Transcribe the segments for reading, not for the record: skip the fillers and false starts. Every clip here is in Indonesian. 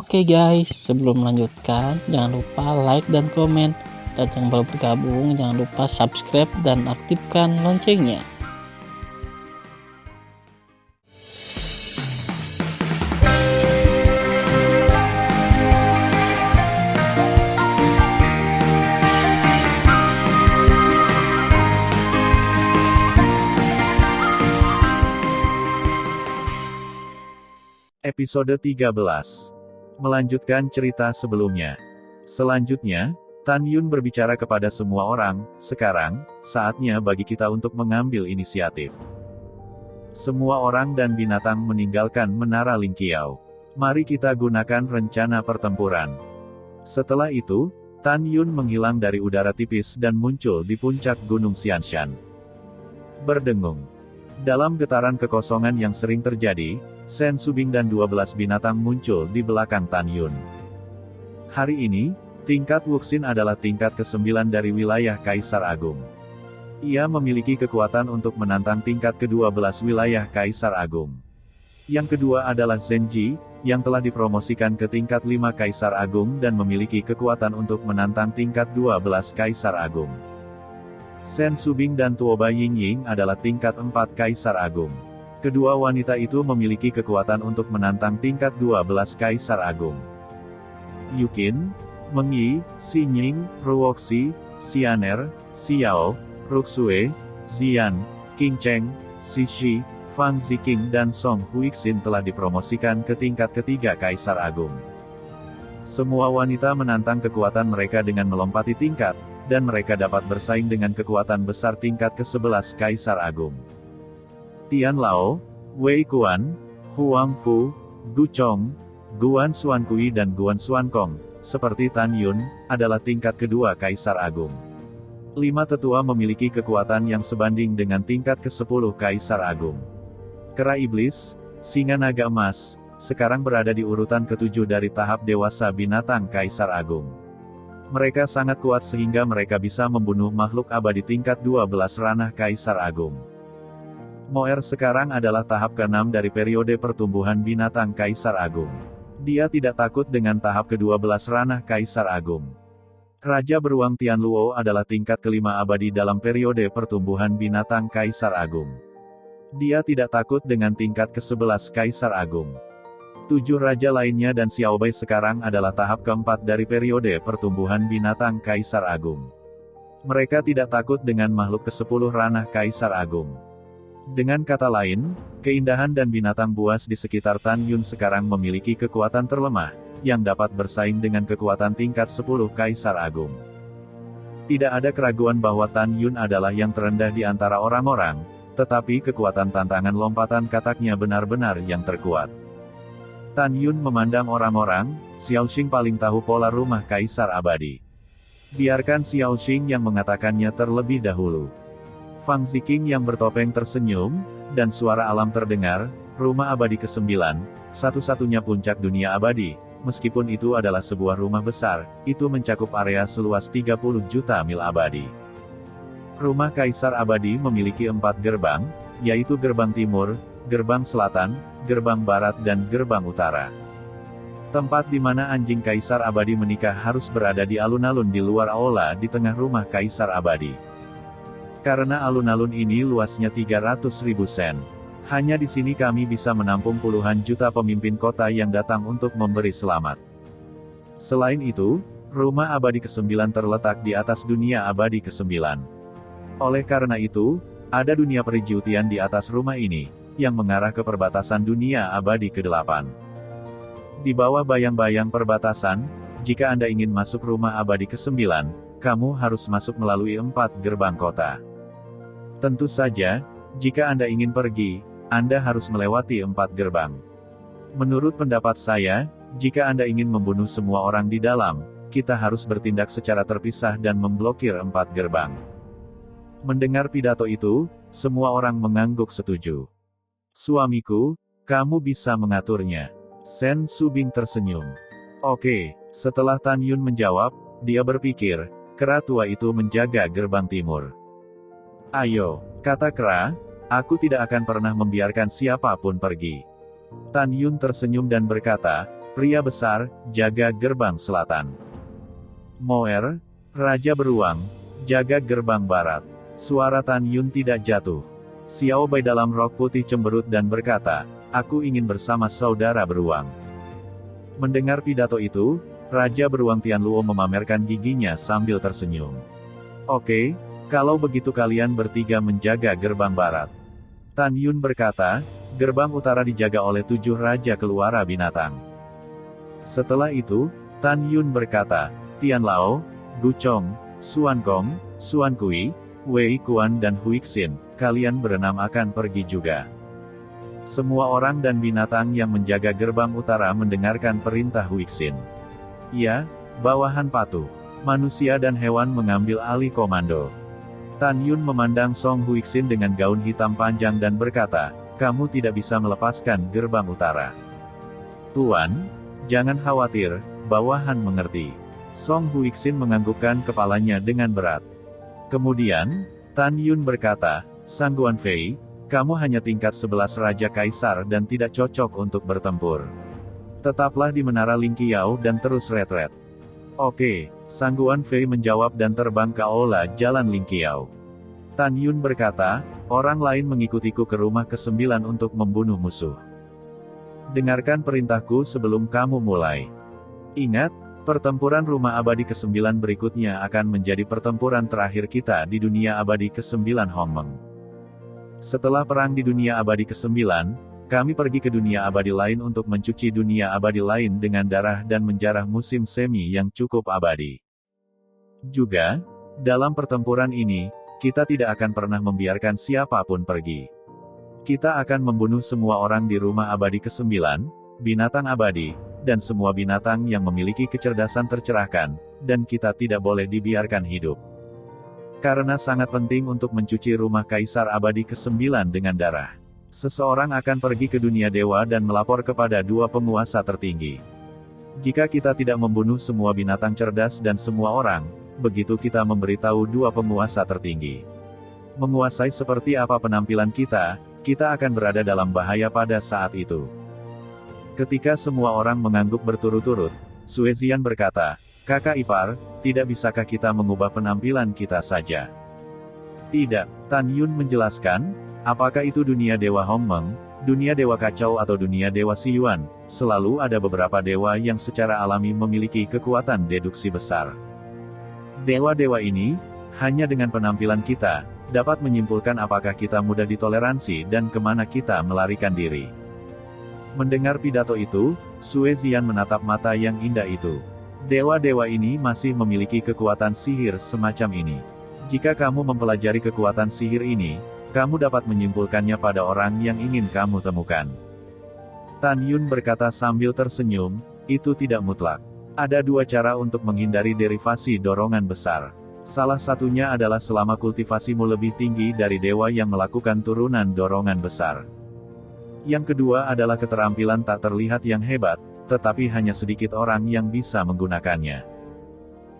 Oke guys, sebelum melanjutkan, jangan lupa like dan komen. Dan yang baru bergabung, jangan lupa subscribe dan aktifkan loncengnya. Episode 13. Melanjutkan cerita sebelumnya. Selanjutnya, Tan Yun berbicara kepada semua orang, sekarang, saatnya bagi kita untuk mengambil inisiatif. Semua orang dan binatang meninggalkan Menara Lingqiao. Mari kita gunakan rencana pertempuran. Setelah itu, Tan Yun menghilang dari udara tipis dan muncul di puncak Gunung Xianshan. Berdengung. Dalam getaran kekosongan yang sering terjadi, Sen Subing dan 12 binatang muncul di belakang Tan Yun. Hari ini, tingkat Wuxin adalah tingkat ke-9 dari wilayah Kaisar Agung. Ia memiliki kekuatan untuk menantang tingkat ke-12 wilayah Kaisar Agung. Yang kedua adalah Zenji, yang telah dipromosikan ke tingkat 5 Kaisar Agung dan memiliki kekuatan untuk menantang tingkat 12 Kaisar Agung. Sen Subing dan Tuoba Yingying adalah tingkat 4 Kaisar Agung. Kedua wanita itu memiliki kekuatan untuk menantang tingkat 12 Kaisar Agung. Yukin, Meng Yi, Xinying, Ruoxi, Xianer, Xiao, Ruxue, Zian, Qing Cheng, Xixi, Fang Ziqing dan Song Huixin telah dipromosikan ke tingkat ketiga Kaisar Agung. Semua wanita menantang kekuatan mereka dengan melompati tingkat, dan mereka dapat bersaing dengan kekuatan besar tingkat ke-11 Kaisar Agung. Tian Lao, Wei Kuan, Huang Fu, Gu Chong, Guan Xuankui dan Guan Xuankong, seperti Tan Yun, adalah tingkat kedua Kaisar Agung. 5 tetua memiliki kekuatan yang sebanding dengan tingkat ke-10 Kaisar Agung. Kera Iblis, Singa Naga Emas, sekarang berada di urutan ke-7 dari tahap dewasa binatang Kaisar Agung. Mereka sangat kuat sehingga mereka bisa membunuh makhluk abadi tingkat 12 ranah Kaisar Agung. Moer sekarang adalah tahap ke-6 dari periode pertumbuhan binatang Kaisar Agung. Dia tidak takut dengan tahap ke-12 ranah Kaisar Agung. Raja Beruang Tianluo adalah tingkat ke-5 abadi dalam periode pertumbuhan binatang Kaisar Agung. Dia tidak takut dengan tingkat ke-11 Kaisar Agung. 7 raja lainnya dan Xiaobai sekarang adalah tahap ke-4 dari periode pertumbuhan binatang Kaisar Agung. Mereka tidak takut dengan makhluk ke-10 ranah Kaisar Agung. Dengan kata lain, keindahan dan binatang buas di sekitar Tan Yun sekarang memiliki kekuatan terlemah, yang dapat bersaing dengan kekuatan tingkat 10 Kaisar Agung. Tidak ada keraguan bahwa Tan Yun adalah yang terendah di antara orang-orang, tetapi kekuatan tantangan lompatan kataknya benar-benar yang terkuat. Tan Yun memandang orang-orang, Xiaoxing paling tahu pola rumah Kaisar Abadi. Biarkan Xiaoxing yang mengatakannya terlebih dahulu. Fang Ziqing yang bertopeng tersenyum, dan suara alam terdengar, rumah abadi ke-9, satu-satunya puncak dunia abadi, meskipun itu adalah sebuah rumah besar, itu mencakup area seluas 30 juta mil abadi. Rumah Kaisar Abadi memiliki 4 gerbang, yaitu gerbang timur, gerbang selatan, gerbang barat dan gerbang utara. Tempat di mana anjing Kaisar Abadi menikah harus berada di alun-alun di luar aula di tengah rumah Kaisar Abadi. Karena alun-alun ini luasnya 300.000 sen. Hanya di sini kami bisa menampung puluhan juta pemimpin kota yang datang untuk memberi selamat. Selain itu, rumah abadi ke-9 terletak di atas dunia abadi ke-9. Oleh karena itu, ada dunia perijiutian di atas rumah ini, yang mengarah ke perbatasan dunia abadi ke-8. Di bawah bayang-bayang perbatasan, jika Anda ingin masuk rumah abadi ke-9, kamu harus masuk melalui 4 gerbang kota. Tentu saja, jika Anda ingin pergi, Anda harus melewati 4 gerbang. Menurut pendapat saya, jika Anda ingin membunuh semua orang di dalam, kita harus bertindak secara terpisah dan memblokir 4 gerbang. Mendengar pidato itu, semua orang mengangguk setuju. Suamiku, kamu bisa mengaturnya. Sen Subing tersenyum. Oke, setelah Tan Yun menjawab, dia berpikir, kera tua itu menjaga gerbang timur. Ayo, kata kera, aku tidak akan pernah membiarkan siapapun pergi. Tan Yun tersenyum dan berkata, Pria besar, jaga gerbang selatan. Moer, Raja Beruang, jaga gerbang barat. Suara Tan Yun tidak jatuh. Xiao Bai dalam rok putih cemberut dan berkata, aku ingin bersama saudara beruang. Mendengar pidato itu, Raja Beruang Tianluo memamerkan giginya sambil tersenyum. Oke, kalau begitu kalian bertiga menjaga gerbang barat. Tan Yun berkata, gerbang utara dijaga oleh 7 Raja Keluara Binatang. Setelah itu, Tan Yun berkata, Tian Lao, Gu Chong, Xuan Kong, Xuan Kui, Wei Kuan dan Huixin, kalian berenam akan pergi juga. Semua orang dan binatang yang menjaga gerbang utara mendengarkan perintah Huixin. Ya, bawahan patuh. Manusia dan hewan mengambil alih komando. Tan Yun memandang Song Huixin dengan gaun hitam panjang dan berkata, kamu tidak bisa melepaskan gerbang utara. Tuan, jangan khawatir, bawahan mengerti. Song Huixin menganggukkan kepalanya dengan berat. Kemudian, Tan Yun berkata, Sang Guan Fei, kamu hanya tingkat 11 Raja Kaisar dan tidak cocok untuk bertempur. Tetaplah di Menara Lingqiao dan terus retret. Oke, Sang Guan Fei menjawab dan terbang ke aula Jalan Lingqiao. Tan Yun berkata, orang lain mengikutiku ke rumah ke-9 untuk membunuh musuh. Dengarkan perintahku sebelum kamu mulai. Ingat, pertempuran rumah abadi ke-9 berikutnya akan menjadi pertempuran terakhir kita di dunia abadi ke-9 Hongmeng. Setelah perang di dunia abadi ke-9, kami pergi ke dunia abadi lain untuk mencuci dunia abadi lain dengan darah dan menjarah musim semi yang cukup abadi. Juga, dalam pertempuran ini, kita tidak akan pernah membiarkan siapapun pergi. Kita akan membunuh semua orang di rumah abadi ke-9, binatang abadi, dan semua binatang yang memiliki kecerdasan tercerahkan, dan kita tidak boleh dibiarkan hidup. Karena sangat penting untuk mencuci rumah Kaisar abadi ke-9 dengan darah. Seseorang akan pergi ke dunia dewa dan melapor kepada 2 penguasa tertinggi. Jika kita tidak membunuh semua binatang cerdas dan semua orang, begitu kita memberitahu 2 penguasa tertinggi. Menguasai seperti apa penampilan kita, kita akan berada dalam bahaya pada saat itu. Ketika semua orang mengangguk berturut-turut, Sue Zian berkata, kakak ipar, tidak bisakah kita mengubah penampilan kita saja? Tidak, Tan Yun menjelaskan, apakah itu dunia dewa Hongmeng, dunia dewa kacau atau dunia dewa Siyuan, selalu ada beberapa dewa yang secara alami memiliki kekuatan deduksi besar. Dewa-dewa ini, hanya dengan penampilan kita, dapat menyimpulkan apakah kita mudah ditoleransi dan kemana kita melarikan diri. Mendengar pidato itu, Sue Zian menatap mata yang indah itu. Dewa-dewa ini masih memiliki kekuatan sihir semacam ini. Jika kamu mempelajari kekuatan sihir ini, kamu dapat menyimpulkannya pada orang yang ingin kamu temukan. Tan Yun berkata sambil tersenyum, itu tidak mutlak. Ada 2 cara untuk menghindari derivasi dorongan besar. Salah satunya adalah selama kultivasimu lebih tinggi dari dewa yang melakukan turunan dorongan besar. Yang kedua adalah keterampilan tak terlihat yang hebat, tetapi hanya sedikit orang yang bisa menggunakannya.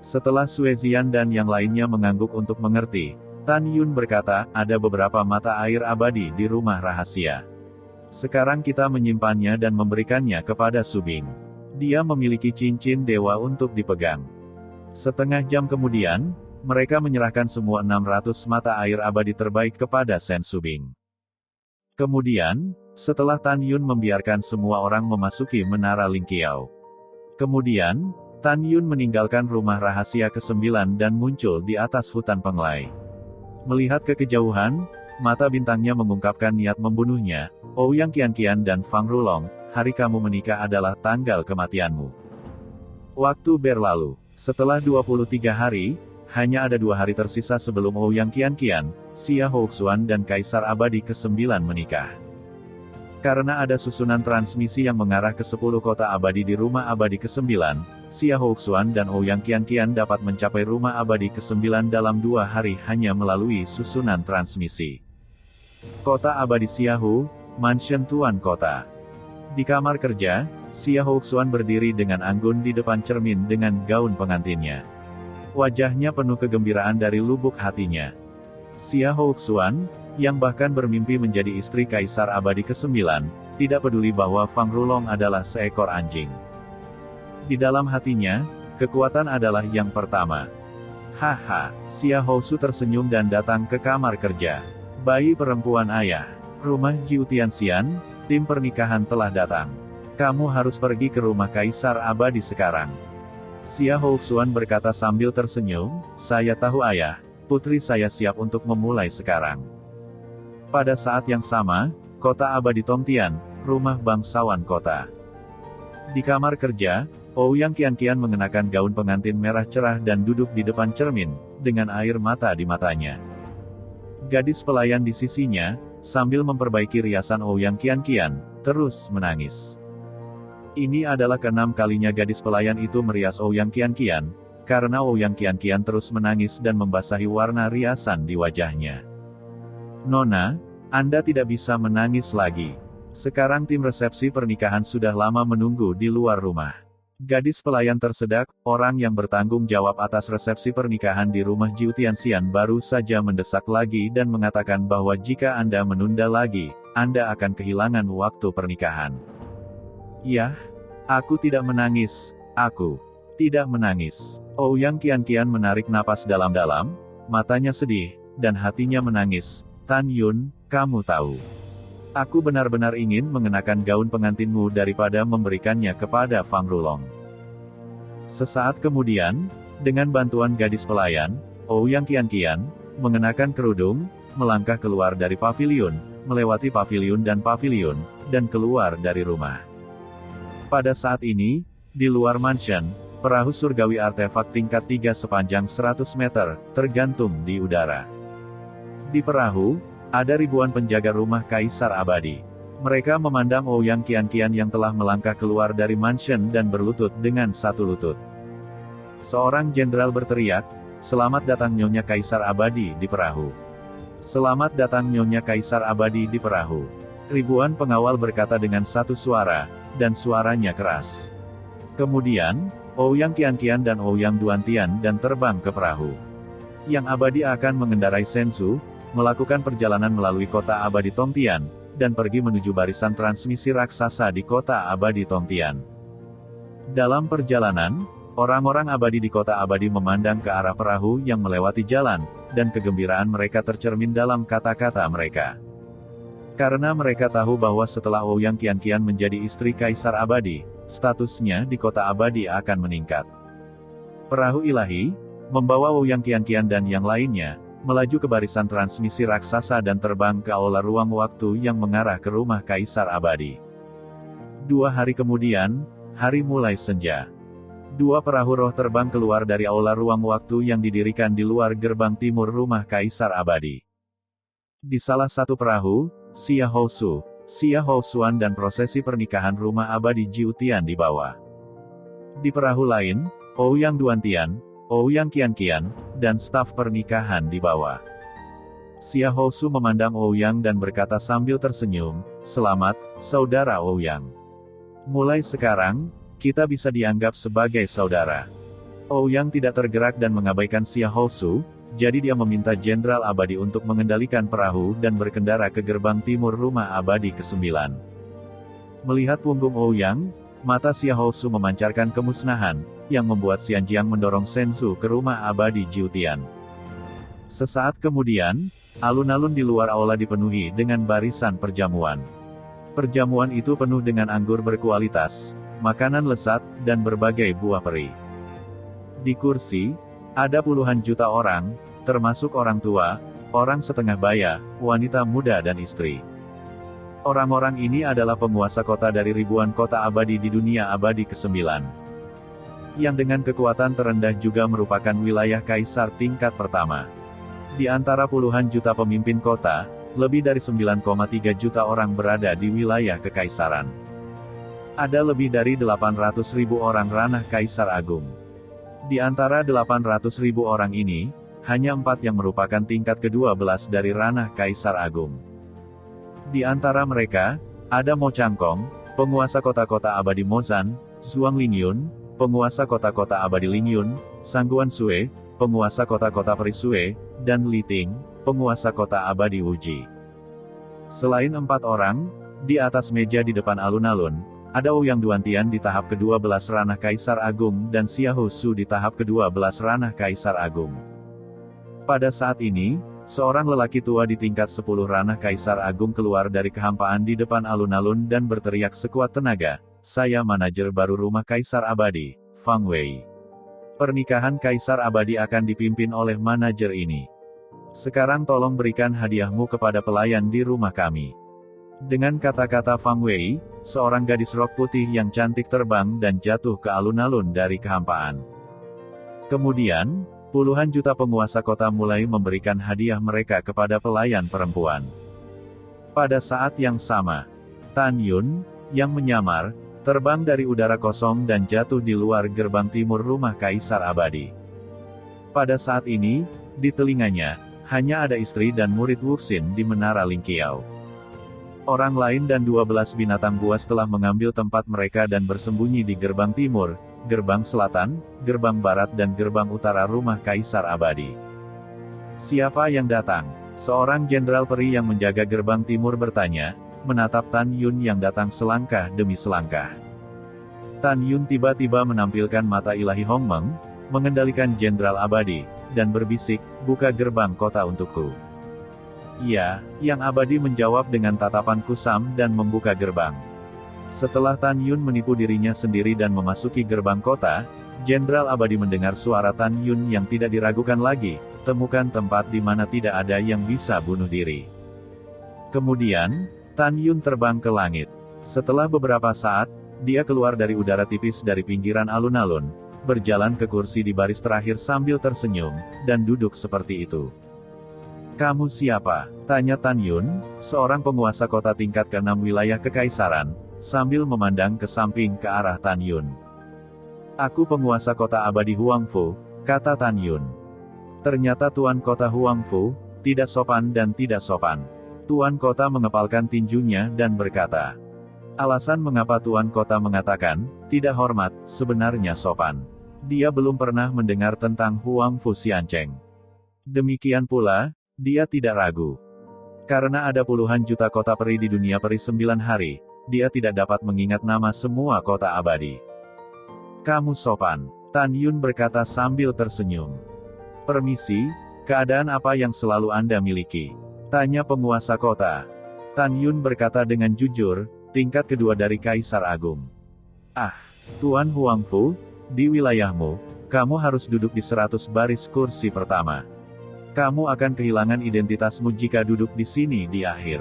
Setelah Sue Zian dan yang lainnya mengangguk untuk mengerti, Tan Yun berkata, ada beberapa mata air abadi di rumah rahasia. Sekarang kita menyimpannya dan memberikannya kepada Subing. Dia memiliki cincin dewa untuk dipegang. Setengah jam kemudian, mereka menyerahkan semua 600 mata air abadi terbaik kepada Sen Subing. Kemudian, setelah Tan Yun membiarkan semua orang memasuki Menara Lingqiao. Kemudian, Tan Yun meninggalkan rumah rahasia ke-9 dan muncul di atas hutan Penglai. Melihat ke kejauhan, mata bintangnya mengungkapkan niat membunuhnya. Ouyang Qianqian dan Fang Rulong, hari kamu menikah adalah tanggal kematianmu. Waktu berlalu. Setelah 23 hari, hanya ada 2 hari tersisa sebelum Ouyang Qianqian, Xia Houxuan dan Kaisar Abadi ke-9 menikah. Karena ada susunan transmisi yang mengarah ke 10 kota abadi di rumah abadi ke-9, Xia Houxuan dan Ouyang Qianqian dapat mencapai rumah abadi ke-9 dalam 2 hari hanya melalui susunan transmisi. Kota abadi Xiahu, Mansion Tuan Kota. Di kamar kerja, Xia Houxuan berdiri dengan anggun di depan cermin dengan gaun pengantinnya. Wajahnya penuh kegembiraan dari lubuk hatinya. Xia Houxuan, yang bahkan bermimpi menjadi istri Kaisar Abadi ke-9, tidak peduli bahwa Fang Rulong adalah seekor anjing. Di dalam hatinya, kekuatan adalah yang pertama. Haha, Xia Housu tersenyum dan datang ke kamar kerja. Bayi perempuan ayah. Rumah Jiu Tianxian, tim pernikahan telah datang. Kamu harus pergi ke rumah Kaisar Abadi sekarang. Xia Housuan berkata sambil tersenyum, saya tahu ayah, putri saya siap untuk memulai sekarang. Pada saat yang sama, kota Abadi Tongtian, rumah bangsawan kota. Di kamar kerja, Ouyang Qianqian mengenakan gaun pengantin merah cerah dan duduk di depan cermin, dengan air mata di matanya. Gadis pelayan di sisinya, sambil memperbaiki riasan Ouyang Qianqian, terus menangis. Ini adalah keenam kalinya gadis pelayan itu merias Ouyang Qianqian, karena Ouyang Qianqian terus menangis dan membasahi warna riasan di wajahnya. Nona, Anda tidak bisa menangis lagi. Sekarang tim resepsi pernikahan sudah lama menunggu di luar rumah. Gadis pelayan tersedak, orang yang bertanggung jawab atas resepsi pernikahan di rumah Jiu Tianxian baru saja mendesak lagi dan mengatakan bahwa jika Anda menunda lagi, Anda akan kehilangan waktu pernikahan. Yah, aku tidak menangis, aku tidak menangis. Ouyang Qianqian menarik napas dalam-dalam, matanya sedih, dan hatinya menangis. Tan Yun, kamu tahu. Aku benar-benar ingin mengenakan gaun pengantinmu daripada memberikannya kepada Fang Rulong. Sesaat kemudian, dengan bantuan gadis pelayan, Ouyang Qianqian mengenakan kerudung, melangkah keluar dari paviliun, melewati paviliun, dan keluar dari rumah. Pada saat ini, di luar mansion, perahu surgawi artefak tingkat 3 sepanjang 100 meter, tergantung di udara. Di perahu, ada ribuan penjaga rumah Kaisar Abadi. Mereka memandang Ouyang Qianqian yang telah melangkah keluar dari mansion dan berlutut dengan satu lutut. Seorang jenderal berteriak, "Selamat datang Nyonya Kaisar Abadi di perahu. Selamat datang Nyonya Kaisar Abadi di perahu." Ribuan pengawal berkata dengan satu suara, dan suaranya keras. Kemudian, Ouyang Qianqian dan Ouyang Duantian dan terbang ke perahu. Yang Abadi akan mengendarai Senzu, melakukan perjalanan melalui kota Abadi Tongtian, dan pergi menuju barisan transmisi raksasa di kota Abadi Tongtian. Dalam perjalanan, orang-orang abadi di kota Abadi memandang ke arah perahu yang melewati jalan, dan kegembiraan mereka tercermin dalam kata-kata mereka. Karena mereka tahu bahwa setelah Ouyang Qianqian menjadi istri Kaisar Abadi, statusnya di kota Abadi akan meningkat. Perahu ilahi, membawa Ouyang Qianqian dan yang lainnya, melaju ke barisan transmisi raksasa dan terbang ke aula ruang waktu yang mengarah ke rumah Kaisar Abadi. 2 hari kemudian, hari mulai senja. 2 perahu roh terbang keluar dari aula ruang waktu yang didirikan di luar gerbang timur rumah Kaisar Abadi. Di salah satu perahu, Xia Housu, Xia Housuan dan prosesi pernikahan rumah Abadi Jiu Tian dibawa. Di perahu lain, Ouyang Duantian, Ouyang Qianqian, dan staf pernikahan dibawa. Xia Housu memandang Ouyang dan berkata sambil tersenyum, "Selamat, saudara Ouyang. Mulai sekarang, kita bisa dianggap sebagai saudara." Ouyang tidak tergerak dan mengabaikan Xia Housu, jadi dia meminta Jenderal Abadi untuk mengendalikan perahu dan berkendara ke gerbang timur rumah Abadi ke-9. Melihat punggung Ouyang, mata Xia Housu memancarkan kemusnahan, yang membuat Xianjiang mendorong Senzu ke rumah Abadi Jiu Tian. Sesaat kemudian, alun-alun di luar aula dipenuhi dengan barisan perjamuan. Perjamuan itu penuh dengan anggur berkualitas, makanan lezat, dan berbagai buah peri. Di kursi, ada puluhan juta orang, termasuk orang tua, orang setengah baya, wanita muda dan istri. Orang-orang ini adalah penguasa kota dari ribuan kota abadi di dunia abadi ke-9. Yang dengan kekuatan terendah juga merupakan wilayah kaisar tingkat pertama. Di antara puluhan juta pemimpin kota, lebih dari 9,3 juta orang berada di wilayah kekaisaran. Ada lebih dari 800.000 orang ranah Kaisar Agung. Di antara 800.000 orang ini, hanya 4 yang merupakan tingkat ke-12 dari ranah Kaisar Agung. Di antara mereka, ada Mo Changkong, penguasa kota-kota abadi Mozan, Zhuang Lingyun, penguasa kota-kota abadi Lingyun, Sangguan Sue, penguasa kota-kota peri Sue, dan Li Ting, penguasa kota abadi Wuji. Selain 4 orang, di atas meja di depan alun-alun, Ada Ouyang Duantian di tahap ke-12 ranah Kaisar Agung dan Xiahou Su di tahap ke-12 ranah Kaisar Agung. Pada saat ini, seorang lelaki tua di tingkat 10 ranah Kaisar Agung keluar dari kehampaan di depan alun-alun dan berteriak sekuat tenaga, "Saya manajer baru rumah Kaisar Abadi, Fang Wei. Pernikahan Kaisar Abadi akan dipimpin oleh manajer ini. Sekarang tolong berikan hadiahmu kepada pelayan di rumah kami." Dengan kata-kata Fang Wei, seorang gadis rok putih yang cantik terbang dan jatuh ke alun-alun dari kehampaan. Kemudian, puluhan juta penguasa kota mulai memberikan hadiah mereka kepada pelayan perempuan. Pada saat yang sama, Tan Yun, yang menyamar, terbang dari udara kosong dan jatuh di luar gerbang timur rumah Kaisar Abadi. Pada saat ini, di telinganya, hanya ada istri dan murid Wuxin di Menara Lingqiao. Orang lain dan 12 binatang buas telah mengambil tempat mereka dan bersembunyi di gerbang timur, gerbang selatan, gerbang barat dan gerbang utara rumah Kaisar Abadi. "Siapa yang datang?" Seorang jenderal peri yang menjaga gerbang timur bertanya, menatap Tan Yun yang datang selangkah demi selangkah. Tan Yun tiba-tiba menampilkan mata ilahi Hongmeng, mengendalikan Jenderal Abadi, dan berbisik, "Buka gerbang kota untukku." "Iya," Yang Abadi menjawab dengan tatapan kusam dan membuka gerbang. Setelah Tan Yun menipu dirinya sendiri dan memasuki gerbang kota, Jenderal Abadi mendengar suara Tan Yun yang tidak diragukan lagi, "Temukan tempat di mana tidak ada yang bisa bunuh diri." Kemudian, Tan Yun terbang ke langit. Setelah beberapa saat, dia keluar dari udara tipis dari pinggiran alun-alun, berjalan ke kursi di baris terakhir sambil tersenyum, dan duduk seperti itu. "Kamu siapa?" tanya Tan Yun, seorang penguasa kota tingkat ke-6 wilayah kekaisaran, sambil memandang ke samping ke arah Tan Yun. "Aku penguasa kota Abadi Huangfu," kata Tan Yun. Ternyata Tuan Kota Huangfu, tidak sopan dan tidak sopan. Tuan Kota mengepalkan tinjunya dan berkata, "Alasan mengapa Tuan Kota mengatakan, tidak hormat, sebenarnya sopan. Dia belum pernah mendengar tentang Huangfu Xiancheng. Demikian pula, dia tidak ragu. Karena ada puluhan juta kota peri di dunia peri 9 hari, dia tidak dapat mengingat nama semua kota abadi." "Kamu sopan," Tan Yun berkata sambil tersenyum. "Permisi, keadaan apa yang selalu Anda miliki?" tanya penguasa kota. Tan Yun berkata dengan jujur, "Tingkat kedua dari Kaisar Agung." "Ah, Tuan Huangfu, di wilayahmu, kamu harus duduk di 100 baris kursi pertama. Kamu akan kehilangan identitasmu jika duduk di sini di akhir."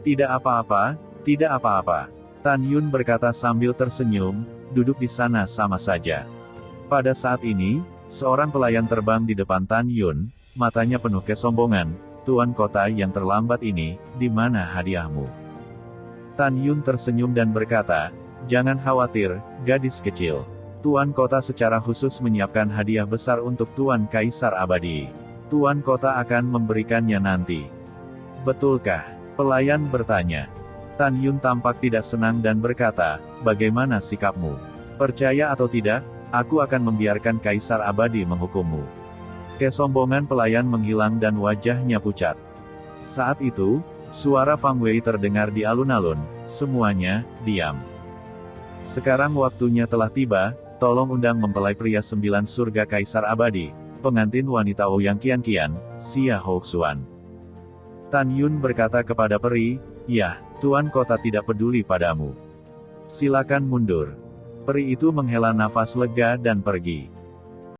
"Tidak apa-apa, tidak apa-apa," Tan Yun berkata sambil tersenyum, "duduk di sana sama saja." Pada saat ini, seorang pelayan terbang di depan Tan Yun, matanya penuh kesombongan, "Tuan Kota yang terlambat ini, di mana hadiahmu?" Tan Yun tersenyum dan berkata, "Jangan khawatir, gadis kecil. Tuan Kota secara khusus menyiapkan hadiah besar untuk Tuan Kaisar Abadi. Tuan Kota akan memberikannya nanti." "Betulkah?" pelayan bertanya. Tan Yun tampak tidak senang dan berkata, "Bagaimana sikapmu? Percaya atau tidak, aku akan membiarkan Kaisar Abadi menghukummu." Kesombongan pelayan menghilang dan wajahnya pucat. Saat itu, suara Fang Wei terdengar di alun-alun, "Semuanya, diam. Sekarang waktunya telah tiba, tolong undang mempelai pria 9 surga Kaisar Abadi, pengantin wanita Ouyang Qianqian, Xia Hoxuan." Tan Yun berkata kepada peri, "Ya, Tuan Kota tidak peduli padamu. Silakan mundur." Peri itu menghela nafas lega dan pergi.